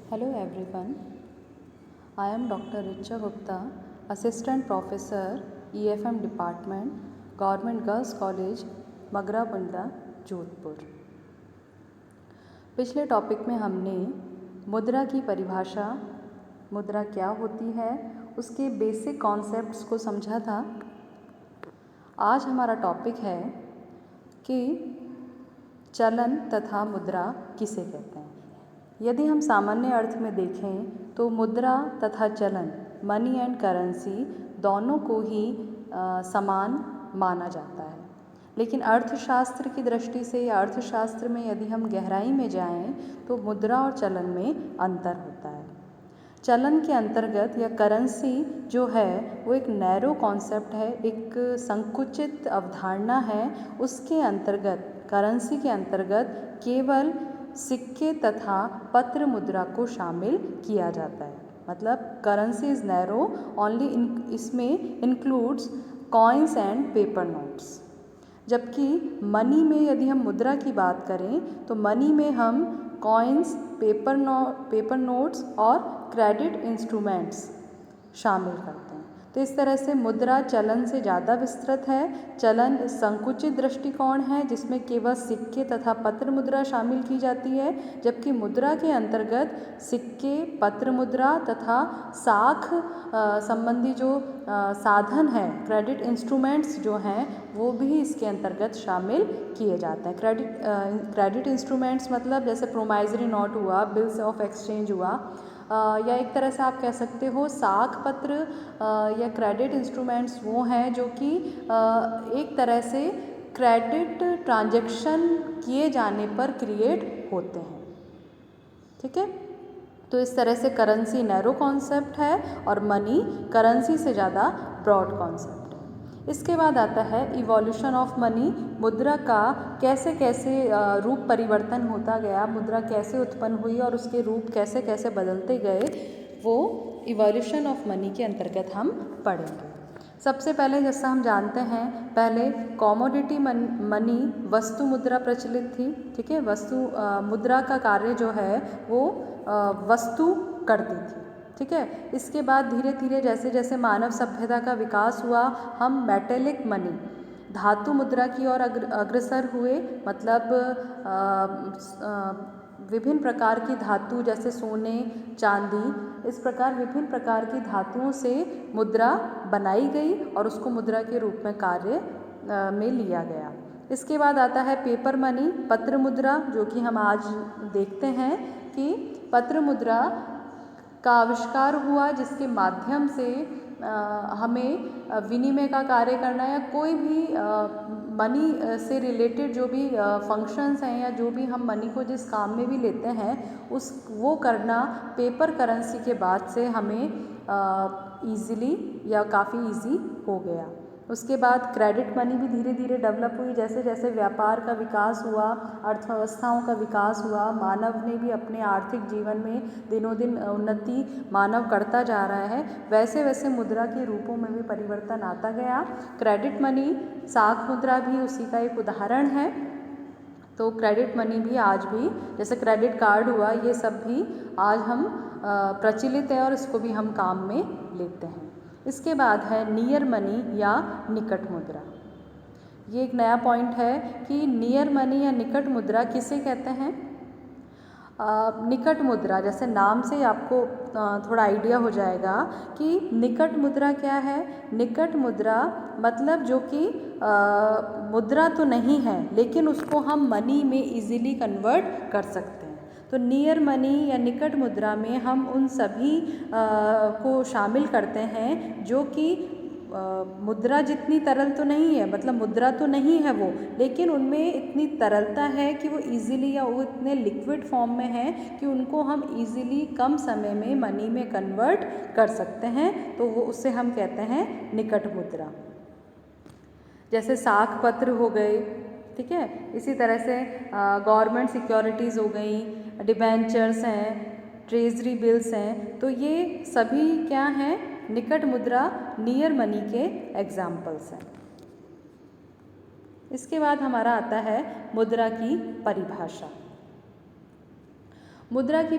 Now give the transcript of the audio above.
Hello everyone, I am Dr. Richa Gupta, Assistant Professor, EFM Department, Government Girls College, Magra बुंडला, Jodhpur. पिछले topic में हमने मुद्रा की परिभाषा, मुद्रा क्या होती है, उसके बेसिक कॉन्सेप्ट्स को समझा था। आज हमारा टॉपिक है कि चलन तथा मुद्रा किसे कहते हैं। यदि हम सामान्य अर्थ में देखें तो मुद्रा तथा चलन, मनी एंड करेंसी, दोनों को ही समान माना जाता है। लेकिन अर्थशास्त्र की दृष्टि से या अर्थशास्त्र में यदि हम गहराई में जाएं तो मुद्रा और चलन में अंतर होता है। चलन के अंतर्गत या करेंसी जो है वो एक नैरो कॉन्सेप्ट है, एक संकुचित अवधारणा है। उसके अंतर्गत, करेंसी के अंतर्गत केवल सिक्के तथा पत्र मुद्रा को शामिल किया जाता है। मतलब करेंसी इज़ नैरो ओनली, इसमें includes coins and paper notes. जबकि मनी में यदि हम मुद्रा की बात करें तो मनी में हम कॉइन्स, पेपर नोट्स और क्रेडिट इंस्ट्रूमेंट्स शामिल करते हैं। तो इस तरह से मुद्रा चलन से ज़्यादा विस्तृत है। चलन संकुचित दृष्टिकोण है जिसमें केवल सिक्के तथा पत्र मुद्रा शामिल की जाती है, जबकि मुद्रा के अंतर्गत सिक्के, पत्र मुद्रा तथा साख संबंधी जो साधन है, क्रेडिट इंस्ट्रूमेंट्स जो हैं, वो भी इसके अंतर्गत शामिल किए जाते हैं। क्रेडिट इंस्ट्रूमेंट्स मतलब जैसे प्रोमाइजरी नोट हुआ, बिल्स ऑफ एक्सचेंज हुआ, या एक तरह से आप कह सकते हो साख पत्र या क्रेडिट इंस्ट्रूमेंट्स वो हैं जो कि एक तरह से क्रेडिट ट्रांजैक्शन किए जाने पर क्रिएट होते हैं। ठीक है, तो इस तरह से करेंसी नैरो कॉन्सेप्ट है और मनी करेंसी से ज़्यादा ब्रॉड कॉन्सेप्ट है। इसके बाद आता है इवोल्यूशन ऑफ मनी। मुद्रा का कैसे कैसे रूप परिवर्तन होता गया, मुद्रा कैसे उत्पन्न हुई और उसके रूप कैसे कैसे बदलते गए, वो इवोल्यूशन ऑफ मनी के अंतर्गत हम पढ़ेंगे। सबसे पहले जैसा हम जानते हैं, पहले कॉमोडिटी मनी वस्तु मुद्रा प्रचलित थी। ठीक है, वस्तु मुद्रा का कार्य जो है वो वस्तु करती थी। ठीक है, इसके बाद धीरे धीरे जैसे जैसे मानव सभ्यता का विकास हुआ, हम मेटेलिक मनी, धातु मुद्रा की ओर अग्रसर हुए। मतलब विभिन्न प्रकार की धातु जैसे सोने, चांदी, इस प्रकार विभिन्न प्रकार की धातुओं से मुद्रा बनाई गई और उसको मुद्रा के रूप में कार्य में लिया गया। इसके बाद आता है पेपर मनी, पत्र मुद्रा, जो कि हम आज देखते हैं कि पत्र मुद्रा का आविष्कार हुआ जिसके माध्यम से हमें विनिमय का कार्य करना या कोई भी मनी से रिलेटेड जो भी फंक्शंस हैं या जो भी हम मनी को जिस काम में भी लेते हैं वो करना पेपर करेंसी के बाद से हमें ईज़िली या काफ़ी इजी हो गया। उसके बाद क्रेडिट मनी भी धीरे धीरे डेवलप हुई। जैसे जैसे व्यापार का विकास हुआ, अर्थव्यवस्थाओं का विकास हुआ, मानव ने भी अपने आर्थिक जीवन में दिनों दिन उन्नति मानव करता जा रहा है, वैसे वैसे मुद्रा के रूपों में भी परिवर्तन आता गया। क्रेडिट मनी, साख मुद्रा भी उसी का एक उदाहरण है। तो क्रेडिट मनी भी आज भी, जैसे क्रेडिट कार्ड हुआ, ये सब भी आज हम प्रचलित है और इसको भी हम काम में लेते हैं। इसके बाद है नियर मनी या निकट मुद्रा। ये एक नया पॉइंट है कि नियर मनी या निकट मुद्रा किसे कहते हैं। निकट मुद्रा, जैसे नाम से आपको थोड़ा आइडिया हो जाएगा कि निकट मुद्रा क्या है। निकट मुद्रा मतलब जो कि मुद्रा तो नहीं है लेकिन उसको हम मनी में इजीली कन्वर्ट कर सकते हैं। तो नियर मनी या निकट मुद्रा में हम उन सभी को शामिल करते हैं जो कि मुद्रा जितनी तरल तो नहीं है, मतलब मुद्रा तो नहीं है वो, लेकिन उनमें इतनी तरलता है कि वो इजीली या वो इतने लिक्विड फॉर्म में है कि उनको हम इजीली कम समय में मनी में कन्वर्ट कर सकते हैं। तो वो उससे हम कहते हैं निकट मुद्रा। जैसे साख पत्र हो गए, ठीक है, इसी तरह से गवर्नमेंट सिक्योरिटीज़ हो गई, डिबेंचर्स हैं, ट्रेजरी बिल्स हैं, तो ये सभी क्या हैं, निकट मुद्रा, नियर मनी के एग्जाम्पल्स हैं। इसके बाद हमारा आता है मुद्रा की परिभाषा। मुद्रा की